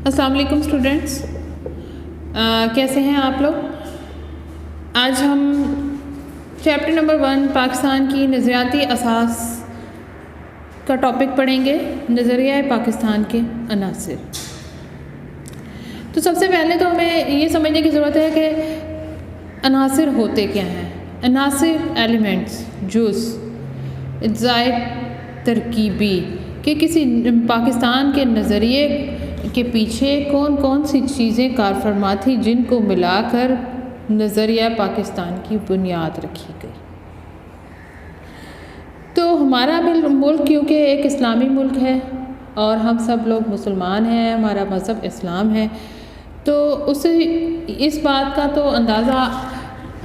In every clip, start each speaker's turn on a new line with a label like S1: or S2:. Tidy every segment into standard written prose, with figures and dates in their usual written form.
S1: السلام علیکم اسٹوڈینٹس، کیسے ہیں آپ لوگ؟ آج ہم چیپٹر نمبر 1 پاکستان کی نظریاتی اساس کا ٹاپک پڑھیں گے، نظریہ پاکستان کے عناصر۔ تو سب سے پہلے تو ہمیں یہ سمجھنے کی ضرورت ہے کہ عناصر ہوتے کیا ہیں۔ عناصر ایلیمنٹس، جز، اجزائے ترکیبی، کہ کسی پاکستان کے نظریے کے پیچھے کون کون سی چیزیں کار فرما تھی جن کو ملا کر نظریہ پاکستان کی بنیاد رکھی گئی۔ تو ہمارا ملک کیونکہ ایک اسلامی ملک ہے اور ہم سب لوگ مسلمان ہیں، ہمارا مذہب اسلام ہے، تو اس بات کا تو اندازہ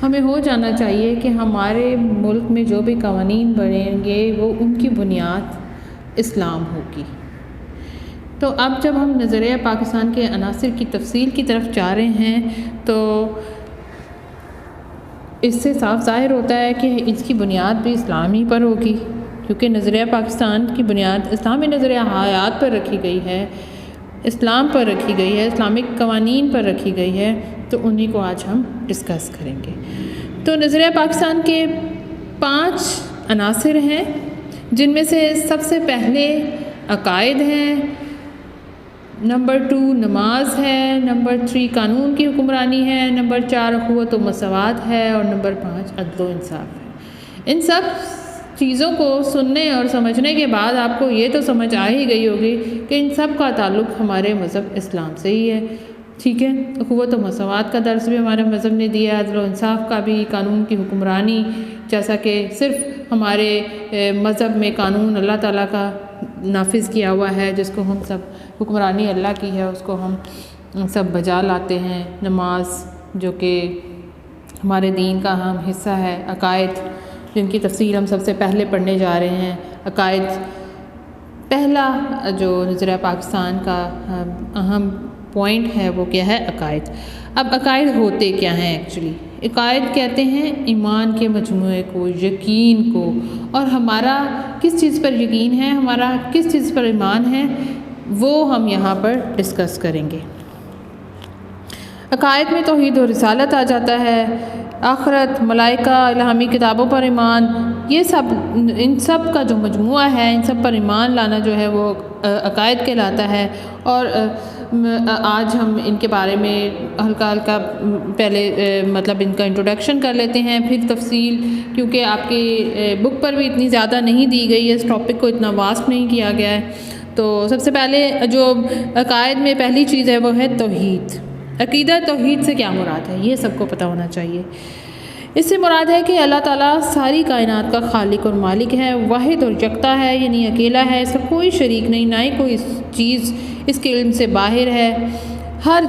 S1: ہمیں ہو جانا چاہیے کہ ہمارے ملک میں جو بھی قوانین بنیں گے وہ ان کی بنیاد اسلام ہوگی۔ تو اب جب ہم نظریہ پاکستان کے عناصر کی تفصیل کی طرف جا رہے ہیں تو اس سے صاف ظاہر ہوتا ہے کہ اس کی بنیاد بھی اسلامی پر ہوگی، کیونکہ نظریہ پاکستان کی بنیاد اسلامی نظریہ حیات پر رکھی گئی ہے، اسلام پر رکھی گئی ہے، اسلامک قوانین پر رکھی گئی ہے، تو انہی کو آج ہم ڈسکس کریں گے۔ تو نظریہ پاکستان کے 5 عناصر ہیں، جن میں سے سب سے پہلے عقائد ہیں، نمبر 2 نماز ہے، نمبر 3 قانون کی حکمرانی ہے، نمبر 4 اخوت و مساوات ہے، اور نمبر 5 عدل و انصاف ہے۔ ان سب چیزوں کو سننے اور سمجھنے کے بعد آپ کو یہ تو سمجھ آ ہی گئی ہوگی کہ ان سب کا تعلق ہمارے مذہب اسلام سے ہی ہے، ٹھیک ہے۔ اخوت و مساوات کا درس بھی ہمارے مذہب نے دیا، عدل و انصاف کا بھی، قانون کی حکمرانی، جیسا کہ صرف ہمارے مذہب میں قانون اللہ تعالیٰ کا نافذ کیا ہوا ہے، جس کو ہم سب، حکمرانی اللہ کی ہے، اس کو ہم سب بجا لاتے ہیں۔ نماز جو کہ ہمارے دین کا اہم حصہ ہے، عقائد جن کی تفصیل ہم سب سے پہلے پڑھنے جا رہے ہیں۔ عقائد پہلا جو نظریہ پاکستان کا اہم پوائنٹ ہے وہ کیا ہے؟ عقائد۔ اب عقائد ہوتے کیا ہیں ایکچولی؟ عقائد کہتے ہیں ایمان کے مجموعے کو، یقین کو، اور ہمارا کس چیز پر یقین ہے، ہمارا کس چیز پر ایمان ہے، وہ ہم یہاں پر ڈسکس کریں گے۔ عقائد میں توحید و رسالت آ جاتا ہے، آخرت، ملائکہ، الہامی کتابوں پر ایمان، یہ سب، ان سب کا جو مجموعہ ہے، ان سب پر ایمان لانا جو ہے وہ عقائد کہلاتا ہے۔ اور آج ہم ان کے بارے میں ہلکا ہلکا پہلے مطلب ان کا انٹروڈکشن کر لیتے ہیں، پھر تفصیل، کیونکہ آپ کی بک پر بھی اتنی زیادہ نہیں دی گئی ہے، اس ٹاپک کو اتنا واسٹ نہیں کیا گیا ہے۔ تو سب سے پہلے جو عقائد میں پہلی چیز ہے وہ ہے توحید۔ عقیدہ توحید سے کیا مراد ہے، یہ سب کو پتہ ہونا چاہیے۔ اس سے مراد ہے کہ اللہ تعالیٰ ساری کائنات کا خالق اور مالک ہے، واحد اور یکتا ہے، یعنی اکیلا ہے، اس کا کوئی شریک نہیں، نہ ہی کوئی چیز اس کے علم سے باہر ہے، ہر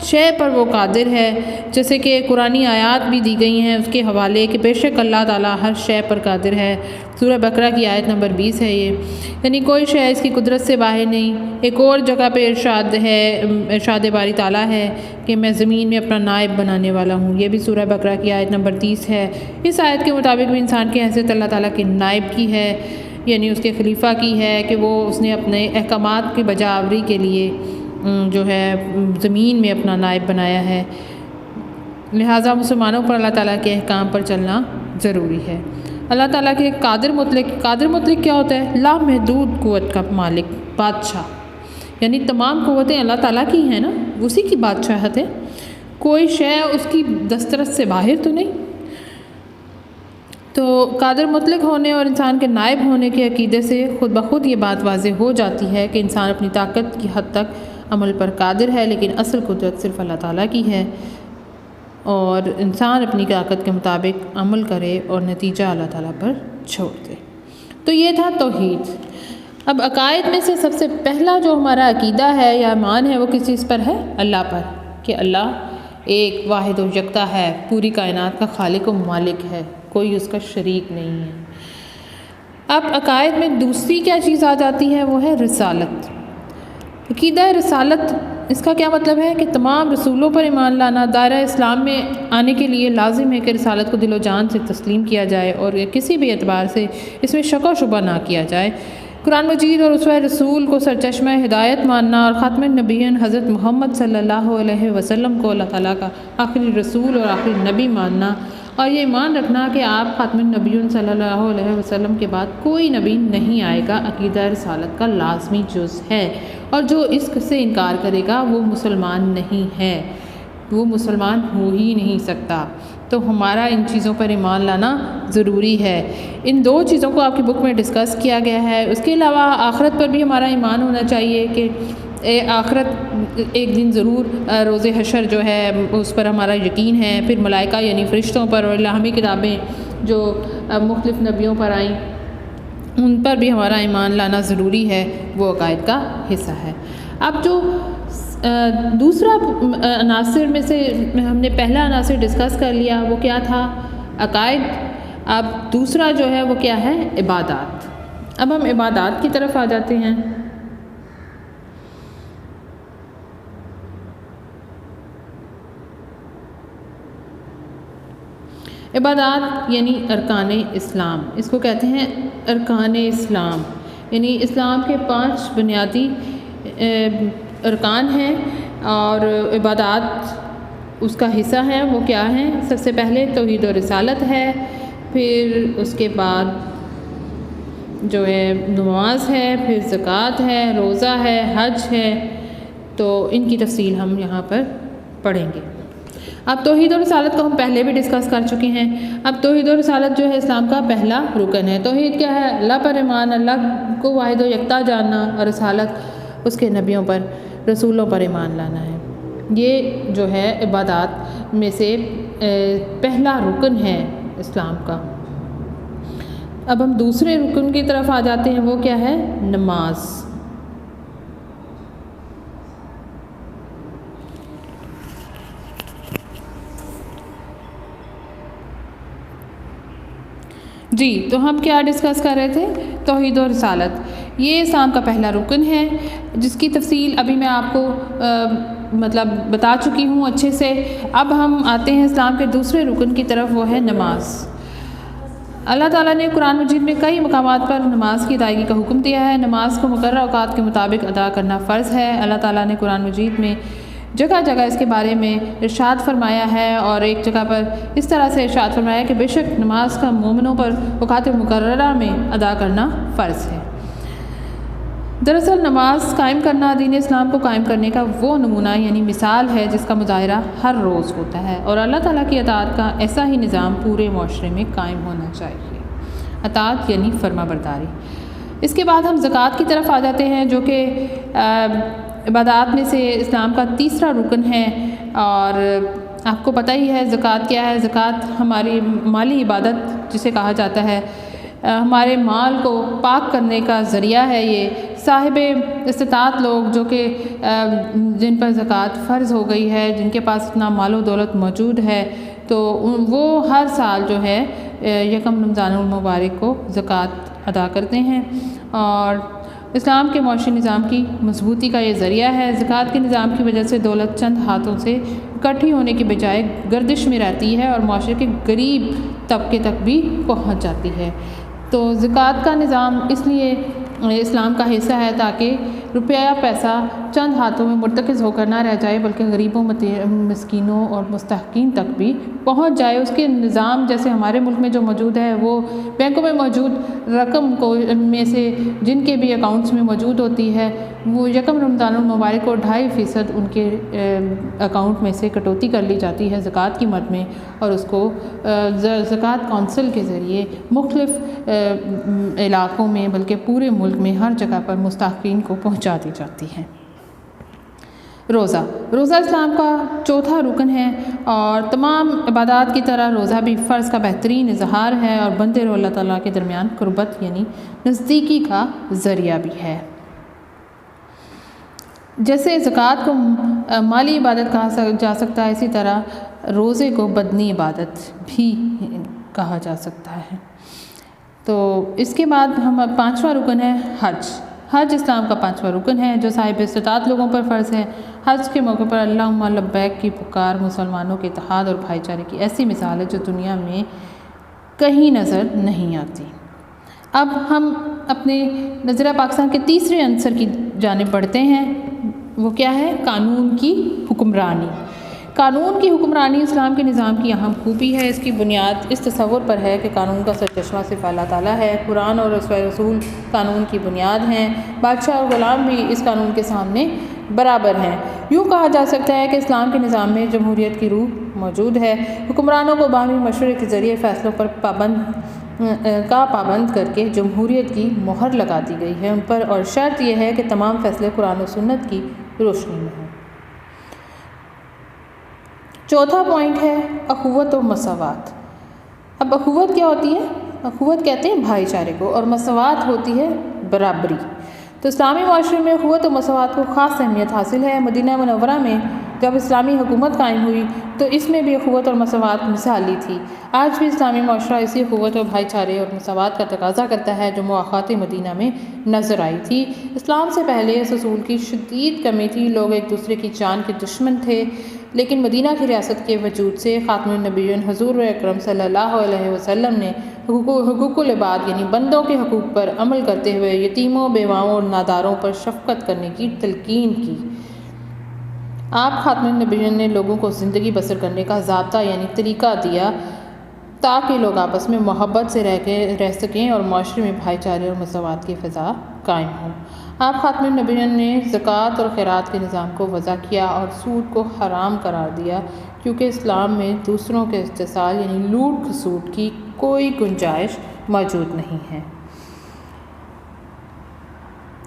S1: شے پر وہ قادر ہے، جیسے کہ قرآنی آیات بھی دی گئی ہیں اس کے حوالے کہ بے شک اللہ تعالیٰ ہر شے پر قادر ہے۔ سورہ بقرہ کی آیت نمبر 20 ہے یہ، یعنی کوئی شے اس کی قدرت سے باہر نہیں۔ ایک اور جگہ پہ ارشاد ہے، ارشاد باری تعالیٰ ہے کہ میں زمین میں اپنا نائب بنانے والا ہوں، یہ بھی سورہ بقرہ کی آیت نمبر 30 ہے۔ اس آیت کے مطابق بھی انسان کی حیثیت اللہ تعالیٰ کے نائب کی ہے، یعنی اس کے خلیفہ کی ہے، کہ وہ اس نے اپنے احکامات کی بجا آوری کے لیے جو ہے زمین میں اپنا نائب بنایا ہے، لہٰذا مسلمانوں پر اللہ تعالیٰ کے احکام پر چلنا ضروری ہے۔ اللہ تعالیٰ کے قادر مطلق کیا ہوتا ہے؟ لامحدود قوت کا مالک، بادشاہ، یعنی تمام قوتیں اللہ تعالیٰ کی ہیں نا، اسی کی بادشاہت ہے، کوئی شے اس کی دسترس سے باہر تو نہیں۔ تو قادر مطلق ہونے اور انسان کے نائب ہونے کے عقیدے سے خود بخود یہ بات واضح ہو جاتی ہے کہ انسان اپنی طاقت کی حد تک عمل پر قادر ہے، لیکن اصل قدرت صرف اللہ تعالیٰ کی ہے، اور انسان اپنی طاقت کے مطابق عمل کرے اور نتیجہ اللہ تعالیٰ پر چھوڑ دے۔ تو یہ تھا توحید۔ اب عقائد میں سے سب سے پہلا جو ہمارا عقیدہ ہے یا ایمان ہے وہ کس چیز پر ہے؟ اللہ پر، کہ اللہ ایک واحد و یکتا ہے، پوری کائنات کا خالق و مالک ہے، کوئی اس کا شریک نہیں ہے۔ اب عقائد میں دوسری کیا چیز آ جاتی ہے وہ ہے رسالت۔ عقیدہ رسالت، اس کا کیا مطلب ہے کہ تمام رسولوں پر ایمان لانا، دائرہ اسلام میں آنے کے لیے لازم ہے کہ رسالت کو دل و جان سے تسلیم کیا جائے اور کسی بھی اعتبار سے اس میں شک و شبہ نہ کیا جائے۔ قرآن مجید اور اسوہ رسول کو سرچشمہ ہدایت ماننا اور خاتم النبیین حضرت محمد صلی اللہ علیہ وسلم کو اللہ تعالیٰ کا آخری رسول اور آخری نبی ماننا، اور یہ ایمان رکھنا کہ آپ خاتم النبیین صلی اللہ علیہ وسلم کے بعد کوئی نبی نہیں آئے گا، عقیدہ رسالت کا لازمی جز ہے، اور جو اس سے انکار کرے گا وہ مسلمان نہیں ہے، وہ مسلمان ہو ہی نہیں سکتا۔ تو ہمارا ان چیزوں پر ایمان لانا ضروری ہے۔ ان دو چیزوں کو آپ کی بک میں ڈسکس کیا گیا ہے۔ اس کے علاوہ آخرت پر بھی ہمارا ایمان ہونا چاہیے کہ آخرت ایک دن ضرور، روز حشر جو ہے اس پر ہمارا یقین ہے، پھر ملائکہ یعنی فرشتوں پر، اور الہامی کتابیں جو مختلف نبیوں پر آئیں ان پر بھی ہمارا ایمان لانا ضروری ہے، وہ عقائد کا حصہ ہے۔ اب جو دوسرا عناصر میں سے ہم نے پہلا عناصر ڈسکس کر لیا، وہ کیا تھا؟ عقائد۔ اب دوسرا جو ہے وہ کیا ہے؟ عبادات۔ اب ہم عبادات کی طرف آ جاتے ہیں۔ عبادات یعنی ارکان اسلام، اس کو کہتے ہیں ارکان اسلام، یعنی اسلام کے 5 بنیادی ارکان ہیں، اور عبادات اس کا حصہ ہے۔ وہ کیا ہیں؟ سب سے پہلے توحید و رسالت ہے، پھر اس کے بعد جو ہے نماز ہے، پھر زکوٰۃ ہے، روزہ ہے، حج ہے، تو ان کی تفصیل ہم یہاں پر پڑھیں گے۔ اب توحید و رسالت کو ہم پہلے بھی ڈسکس کر چکے ہیں۔ اب توحید و رسالت جو ہے اسلام کا پہلا رکن ہے۔ توحید کیا ہے؟ اللہ پر ایمان، اللہ کو واحد و یکتا جاننا، اور رسالت اس کے نبیوں پر، رسولوں پر ایمان لانا ہے۔ یہ جو ہے عبادات میں سے پہلا رکن ہے اسلام کا۔ اب ہم دوسرے رکن کی طرف آ جاتے ہیں، وہ کیا ہے؟ نماز۔ جی، تو ہم کیا ڈسکس کر رہے تھے؟ توحید و رسالت، یہ اسلام کا پہلا رکن ہے، جس کی تفصیل ابھی میں آپ کو بتا چکی ہوں اچھے سے۔ اب ہم آتے ہیں اسلام کے دوسرے رکن کی طرف، وہ ہے نماز۔ اللہ تعالیٰ نے قرآن مجید میں کئی مقامات پر نماز کی ادائیگی کا حکم دیا ہے۔ نماز کو مقررہ اوقات کے مطابق ادا کرنا فرض ہے۔ اللہ تعالیٰ نے قرآن مجید میں جگہ جگہ اس کے بارے میں ارشاد فرمایا ہے، اور ایک جگہ پر اس طرح سے ارشاد فرمایا کہ بے شک نماز کا مومنوں پر اوقات مقررہ میں ادا کرنا فرض ہے۔ دراصل نماز قائم کرنا دین اسلام کو قائم کرنے کا وہ نمونہ یعنی مثال ہے جس کا مظاہرہ ہر روز ہوتا ہے، اور اللہ تعالیٰ کی اطاعت کا ایسا ہی نظام پورے معاشرے میں قائم ہونا چاہیے۔ اطاعت یعنی فرما برداری۔ اس کے بعد ہم زکوٰۃ کی طرف آ جاتے ہیں، جو کہ عبادات میں سے اسلام کا تیسرا رکن ہے، اور آپ کو پتہ ہی ہے زکوٰۃ کیا ہے۔ زکوٰۃ ہماری مالی عبادت جسے کہا جاتا ہے، ہمارے مال کو پاک کرنے کا ذریعہ ہے۔ یہ صاحب استطاعت لوگ جو کہ جن پر زکوٰۃ فرض ہو گئی ہے، جن کے پاس اتنا مال و دولت موجود ہے، تو وہ ہر سال جو ہے یکم رمضان المبارک کو زکوٰۃ ادا کرتے ہیں، اور اسلام کے معاشی نظام کی مضبوطی کا یہ ذریعہ ہے۔ زکوٰۃ کے نظام کی وجہ سے دولت چند ہاتھوں سے اکٹھی ہونے کے بجائے گردش میں رہتی ہے، اور معاشرے کے غریب طبقے تک بھی پہنچ جاتی ہے۔ تو زکوٰۃ کا نظام اس لیے اسلام کا حصہ ہے تاکہ روپیہ پیسہ چند ہاتھوں میں مرتکز ہو کر نہ رہ جائے، بلکہ غریبوں، مسکینوں اور مستحقین تک بھی پہنچ جائے۔ اس کے نظام جیسے ہمارے ملک میں جو موجود ہے، وہ بینکوں میں موجود رقم کو میں سے جن کے بھی اکاؤنٹس میں موجود ہوتی ہے، وہ یکم رمضان المبارک کو 2.5% ان کے اکاؤنٹ میں سے کٹوتی کر لی جاتی ہے زکوٰۃ کی مد میں، اور اس کو زکوٰۃ کونسل کے ذریعے مختلف علاقوں میں بلکہ پورے ملک میں ہر جگہ پر مستحقین کو پہنچا دی جاتی ہے۔ روزہ اسلام کا چوتھا رکن ہے، اور تمام عبادات کی طرح روزہ بھی فرض کا بہترین اظہار ہے، اور بندے اور اللہ تعالیٰ کے درمیان قربت یعنی نزدیکی کا ذریعہ بھی ہے۔ جیسے زکوٰۃ کو مالی عبادت کہا جا سکتا ہے، اسی طرح روزے کو بدنی عبادت بھی کہا جا سکتا ہے۔ تو اس کے بعد ہم پانچواں رکن ہے حج اسلام کا پانچواں رکن ہے، جو صاحب استطاعت لوگوں پر فرض ہے۔ حج کے موقع پر اللہم لبیک کی پکار مسلمانوں کے اتحاد اور بھائی چارے کی ایسی مثال ہے جو دنیا میں کہیں نظر نہیں آتی۔ اب ہم اپنے نظریہ پاکستان کے تیسرے عنصر کی جانب بڑھتے ہیں، وہ کیا ہے؟ قانون کی حکمرانی۔ قانون کی حکمرانی اسلام کے نظام کی اہم خوبی ہے۔ اس کی بنیاد اس تصور پر ہے کہ قانون کا سرچشمہ صرف اللہ تعالیٰ ہے۔ قرآن اور رسول قانون کی بنیاد ہیں۔ بادشاہ اور غلام بھی اس قانون کے سامنے برابر ہیں۔ یوں کہا جا سکتا ہے کہ اسلام کے نظام میں جمہوریت کی روح موجود ہے۔ حکمرانوں کو باہمی مشورے کے ذریعے فیصلوں پر پابند کر کے جمہوریت کی مہر لگا دی گئی ہے ان پر، اور شرط یہ ہے کہ تمام فیصلے قرآن و سنت کی روشنی میں ہوں۔ چوتھا پوائنٹ ہے اخوت و مساوات۔ اب اخوت کیا ہوتی ہے؟ اخوت کہتے ہیں بھائی چارے کو، اور مساوات ہوتی ہے برابری۔ تو اسلامی معاشرے میں اخوت و مساوات کو خاص اہمیت حاصل ہے۔ مدینہ منورہ میں جب اسلامی حکومت قائم ہوئی تو اس میں بھی اخوت اور مساوات مثالی تھی۔ آج بھی اسلامی معاشرہ اسی اخوت اور بھائی چارے اور مساوات کا تقاضا کرتا ہے جو مواخات مدینہ میں نظر آئی تھی۔ اسلام سے پہلے اس اصول کی شدید کمی تھی، لوگ ایک دوسرے کی جان کے دشمن تھے، لیکن مدینہ کی ریاست کے وجود سے خاتم النبیین حضور اکرم صلی اللہ علیہ وسلم نے حقوق العباد یعنی بندوں کے حقوق پر عمل کرتے ہوئے یتیموں، بیواؤں اور ناداروں پر شفقت کرنے کی تلقین کی۔ آپ خاتم النبیین نے لوگوں کو زندگی بسر کرنے کا ضابطہ یعنی طریقہ دیا تاکہ لوگ آپس میں محبت سے رہ سکیں اور معاشرے میں بھائی چارے اور مساوات کی فضا قائم ہوں۔ آپ خاتم النبیین نے زکوٰۃ اور خیرات کے نظام کو وضع کیا اور سود کو حرام قرار دیا، کیونکہ اسلام میں دوسروں کے استحصال یعنی لوٹ کھسوٹ کی کوئی گنجائش موجود نہیں ہے۔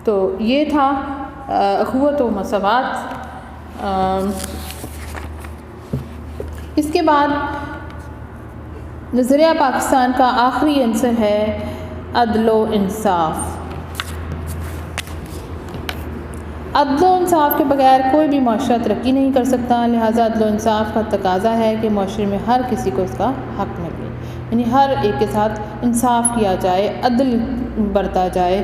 S1: تو یہ تھا اخوت و مساوات۔ اس کے بعد نظریہ پاکستان کا آخری عنصر ہے عدل و انصاف۔ عدل و انصاف کے بغیر کوئی بھی معاشرہ ترقی نہیں کر سکتا، لہٰذا عدل و انصاف کا تقاضا ہے کہ معاشرے میں ہر کسی کو اس کا حق ملے، یعنی ہر ایک کے ساتھ انصاف کیا جائے، عدل برتا جائے۔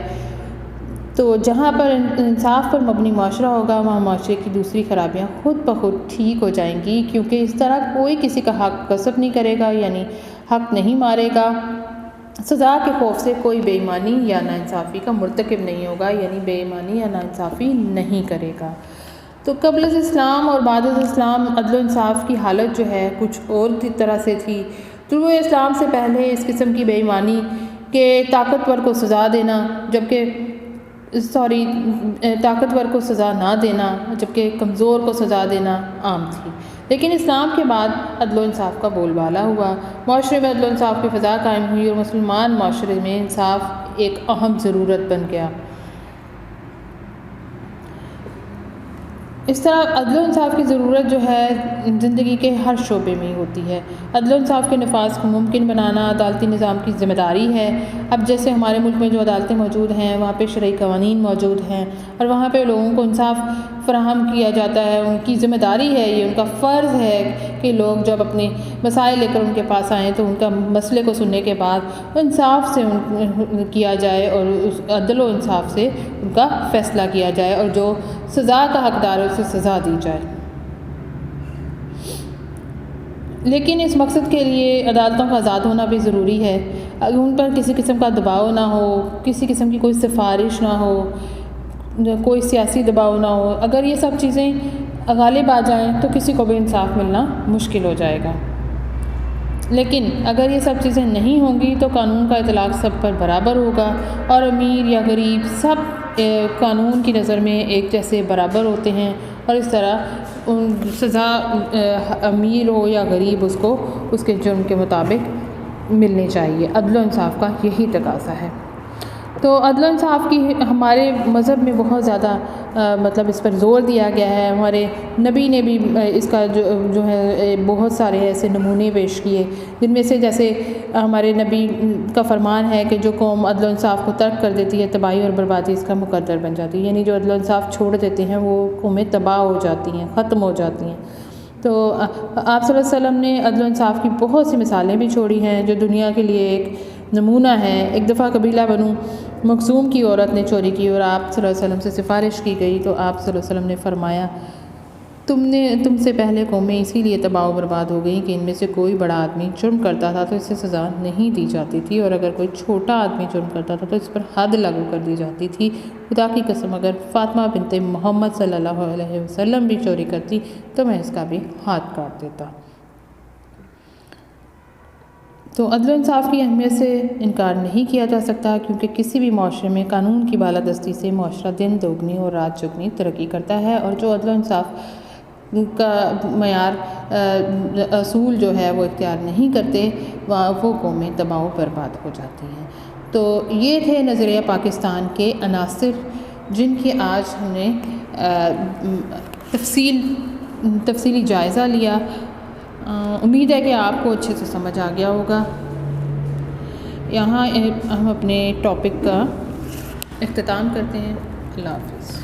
S1: تو جہاں پر انصاف پر مبنی معاشرہ ہوگا وہاں معاشرے کی دوسری خرابیاں خود بخود ٹھیک ہو جائیں گی، کیونکہ اس طرح کوئی کسی کا حق غصب نہیں کرے گا، یعنی حق نہیں مارے گا، سزا کے خوف سے کوئی بے ایمانی یا ناانصافی کا مرتکب نہیں ہوگا، یعنی بے ایمانی یا ناانصافی نہیں کرے گا۔ تو قبل از اسلام اور بعد از اسلام عدل و انصاف کی حالت جو ہے کچھ اور طرح سے تھی۔ طلوع اسلام سے پہلے اس قسم کی بے ایمانی کہ طاقتور کو سزا دینا طاقتور کو سزا نہ دینا جبکہ کمزور کو سزا دینا عام تھی، لیکن اسلام کے بعد عدل و انصاف کا بول بالا ہوا، معاشرے میں عدل و انصاف کی فضا قائم ہوئی اور مسلمان معاشرے میں انصاف ایک اہم ضرورت بن گیا۔ اس طرح عدل و انصاف کی ضرورت جو ہے زندگی کے ہر شعبے میں ہوتی ہے۔ عدل و انصاف کے نفاذ کو ممکن بنانا عدالتی نظام کی ذمہ داری ہے۔ اب جیسے ہمارے ملک میں جو عدالتیں موجود ہیں وہاں پہ شرعی قوانین موجود ہیں اور وہاں پہ لوگوں کو انصاف فراہم کیا جاتا ہے، ان کی ذمہ داری ہے، یہ ان کا فرض ہے کہ لوگ جب اپنے مسائل لے کر ان کے پاس آئیں تو ان کا مسئلے کو سننے کے بعد انصاف سے کیا جائے اور اس عدل و انصاف سے ان کا فیصلہ کیا جائے اور جو سزا کا حقدار ہے اسے سزا دی جائے۔ لیکن اس مقصد کے لیے عدالتوں کا آزاد ہونا بھی ضروری ہے، ان پر کسی قسم کا دباؤ نہ ہو، کسی قسم کی کوئی سفارش نہ ہو، کوئی سیاسی دباؤ نہ ہو۔ اگر یہ سب چیزیں غالب آ جائیں تو کسی کو بھی انصاف ملنا مشکل ہو جائے گا، لیکن اگر یہ سب چیزیں نہیں ہوں گی تو قانون کا اطلاق سب پر برابر ہوگا اور امیر یا غریب سب قانون کی نظر میں ایک جیسے برابر ہوتے ہیں، اور اس طرح سزا امیر ہو یا غریب اس کو اس کے جرم کے مطابق ملنی چاہیے۔ عدل و انصاف کا یہی تقاضا ہے۔ تو عدل و انصاف کی ہمارے مذہب میں بہت زیادہ مطلب اس پر زور دیا گیا ہے۔ ہمارے نبی نے بھی اس کا جو ہے بہت سارے ایسے نمونے پیش کیے، جن میں سے جیسے ہمارے نبی کا فرمان ہے کہ جو قوم عدل و انصاف کو ترک کر دیتی ہے تباہی اور بربادی اس کا مقدر بن جاتی ہے، یعنی جو عدل و انصاف چھوڑ دیتے ہیں وہ قومیں تباہ ہو جاتی ہیں، ختم ہو جاتی ہیں۔ تو آپ صلی اللہ علیہ وسلم نے عدل و انصاف کی بہت سی مثالیں بھی چھوڑی ہیں جو دنیا کے لیے ایک نمونہ ہے۔ ایک دفعہ قبیلہ بنو مخزوم کی عورت نے چوری کی اور آپ صلی اللہ علیہ وسلم سے سفارش کی گئی تو آپ صلی اللہ علیہ وسلم نے فرمایا تم سے پہلے قومیں اسی لیے تباہ و برباد ہو گئیں کہ ان میں سے کوئی بڑا آدمی جرم کرتا تھا تو اسے سزا نہیں دی جاتی تھی، اور اگر کوئی چھوٹا آدمی جرم کرتا تھا تو اس پر حد لاگو کر دی جاتی تھی۔ خدا کی قسم اگر فاطمہ بنت محمد صلی اللہ علیہ وسلم بھی چوری کرتی تو میں اس کا بھی ہاتھ کاٹ دیتا۔ تو عدل و انصاف کی اہمیت سے انکار نہیں کیا جا سکتا، کیونکہ کسی بھی معاشرے میں قانون کی بالادستی سے معاشرہ دن دوگنی اور رات چگنی ترقی کرتا ہے، اور جو عدل و انصاف کا معیار اصول جو ہے وہ اختیار نہیں کرتے وہ قومیں تباہ و برباد ہو جاتی ہیں۔ تو یہ تھے نظریہ پاکستان کے عناصر جن کی آج ہم نے تفصیلی جائزہ لیا۔ امید ہے کہ آپ کو اچھے سے سمجھ آ گیا ہوگا۔ یہاں ہم اپنے ٹاپک کا اختتام کرتے ہیں۔ اللہ حافظ۔